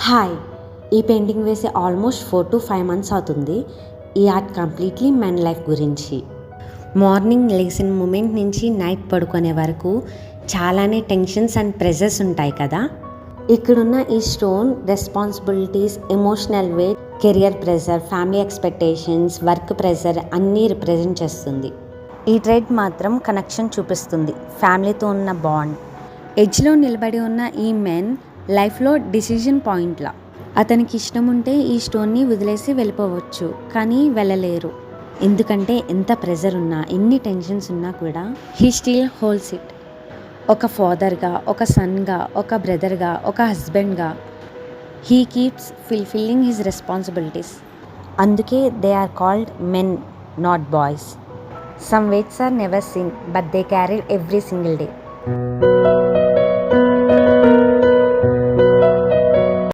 Hi! ఈ painting వేసి almost 4-5 months అవుతుంది. ఈ ఆర్ట్ కంప్లీట్లీ మెన్ లైఫ్ గురించి. మార్నింగ్ లేచిన మూమెంట్ నుంచి నైట్ పడుకునే వరకు చాలానే టెన్షన్స్ అండ్ ప్రెజర్స్ ఉంటాయి కదా. ఇక్కడున్న ఈ stone responsibilities, emotional weight, career pressure, family expectations, work pressure అన్నీ రిప్రజెంట్ చేస్తుంది. ఈ ట్రేడ్ మాత్రం కనెక్షన్ చూపిస్తుంది, ఫ్యామిలీతో ఉన్న బాండ్. ఎడ్జ్లో నిలబడి ఉన్న ఈ మెన్ లైఫ్లో డిసిజన్ పాయింట్లా. అతనికి ఇష్టం ఉంటే ఈ స్టోన్ని వదిలేసి వెళ్ళిపోవచ్చు, కానీ వెళ్ళలేరు. ఎందుకంటే ఎంత ప్రెజర్ ఉన్నా, ఎన్ని టెన్షన్స్ ఉన్నా కూడా హీ స్టిల్ హోల్డ్స్ ఇట్. ఒక ఫాదర్గా, ఒక సన్గా, ఒక బ్రదర్గా, ఒక హస్బెండ్గా he keeps fulfilling his responsibilities. అందుకే they are called men, not boys. Some weights are never seen, but they carry every single day.